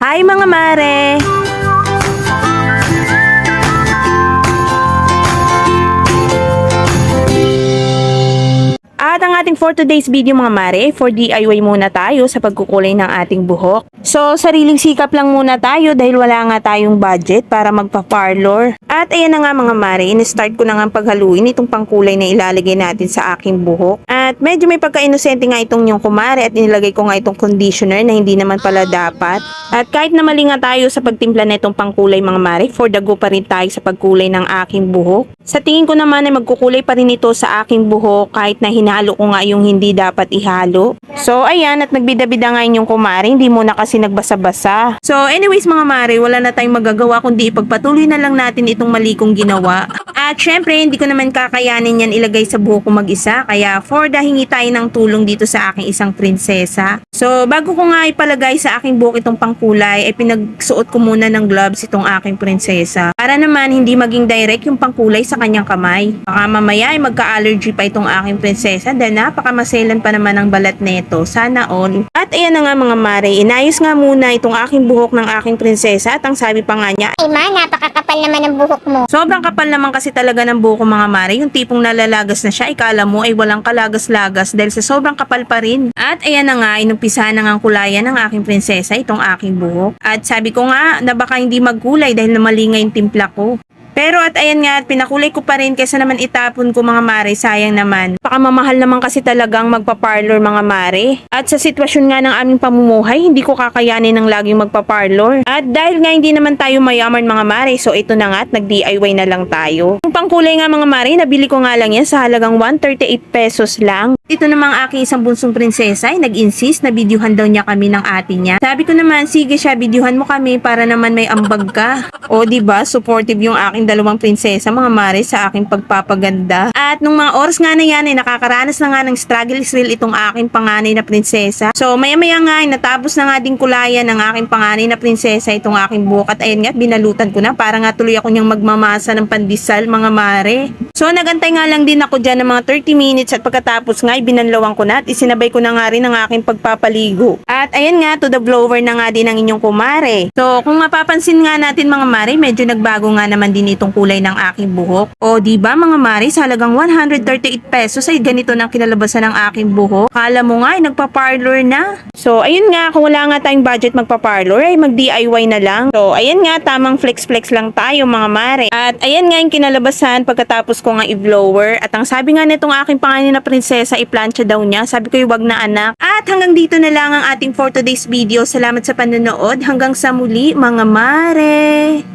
Hi mga mare! At ang ating for today's video mga mare, for DIY muna tayo sa pagkukulay ng ating buhok. So, sariling sikap lang muna tayo dahil wala nga tayong budget para magpa-parlor. At ayan na nga mga mare, in-start ko na nga paghaluin itong pangkulay na ilalagay natin sa aking buhok. At medyo may pagka-inosente nga itong yung kumare at inilagay ko nga itong conditioner na hindi naman pala dapat. At kahit na mali nga tayo sa pagtimpla na itong pangkulay mga mare, for the go pa rin tayo sa pagkulay ng aking buhok. Sa tingin ko naman ay magkukulay pa rin ito sa aking buhok kahit na hinalo ko nga yung hindi dapat ihalo. So ayan, at nagbida-bida nga yung kumare, hindi muna kasi nagbasa-basa. So anyways mga mare, wala na tayong magagawa kundi ipagpatuloy na lang natin itong mali kong ginawa. At syempre, hindi ko naman kakayanin yan ilagay sa buhok ko mag-isa, kaya for the hingi tayo ng tulong dito sa aking isang prinsesa. So bago ko nga ipalagay sa aking buhok itong pangkulay, ay pinagsuot ko muna ng gloves itong aking prinsesa. Para naman hindi maging direct yung pangkulay sa kanyang kamay. Baka mamaya ay magka-allergy pa itong aking prinsesa dahil napakamaselan pa naman ang balat neto. Sana all. At ayan na nga mga mare, inayos nga muna itong aking buhok ng aking prinsesa at ang sabi pa nga niya, Ay ma, napakakapal naman ng buhok mo. sobrang kapal naman kasi talaga ng buhok ko mga mare, yung tipong nalalagas na siya, ikala mo ay walang kalagas-lagas dahil sa sobrang kapal pa rin. At ayan na nga, inumpisahan na nga ang kulayan ng aking prinsesa itong aking buhok. At sabi ko nga na baka hindi magkulay dahil namali nga yung timpla ko. Pero at ayan nga, pinakulay ko pa rin kaysa naman itapon ko mga mare, sayang naman. Baka mamahal naman kasi talagang magpa-parlor mga mare. At sa sitwasyon nga ng aming pamumuhay, hindi ko kakayanin ng laging magpa-parlor. At dahil nga hindi naman tayo mayaman mga mare, so ito na nga at nag-DIY na lang tayo. Yung pangkulay nga mga mare, nabili ko nga lang yan sa halagang 138 pesos lang. Ito namang aking isang bunsong prinsesa ay nag-insist na videohan daw niya kami ng ate niya. Sabi ko naman, sige siya, videohan mo kami para naman may ambag ka. O diba, supportive yung aking dalawang prinsesa mga mare sa aking pagpapaganda. At nung mga oras nga na yan ay nakakaranas na nga ng struggle real itong aking panganay na prinsesa. So maya maya nga ay natapos na nga din kulayan ng aking panganay na prinsesa itong aking buhok. At ayun nga, binalutan ko na para nga tuloy ako niyang magmamasa ng pandesal mga mare. So nagantay nga lang din ako dyan ng mga 30 minutes at pagkatapos nga ay binanlawan ko na at isinabay ko na nga rin ang aking pagpapaligo. At ayan nga, to the blower na nga din ang inyong kumare. So kung mapapansin nga natin mga mare, medyo nagbago nga naman din itong kulay ng aking buhok. O diba mga mare, sa halagang 138 pesos ay ganito ng kinalabasan ng aking buhok. Kala mo nga ay nagpa-parlor na. So ayun nga, kung wala nga tayong budget magpa-parlor ay mag-DIY na lang. So ayan nga, tamang flex-flex lang tayo mga mare. At ayan nga yung kinalabasan pagkatapos ko nga i-blower. At ang sabi nga nitong aking panganay na prinsesa, i-plancha daw niya. Sabi ko, wag na anak. At hanggang dito na lang ang ating for today's video. Salamat sa panonood. Hanggang sa muli mga mare.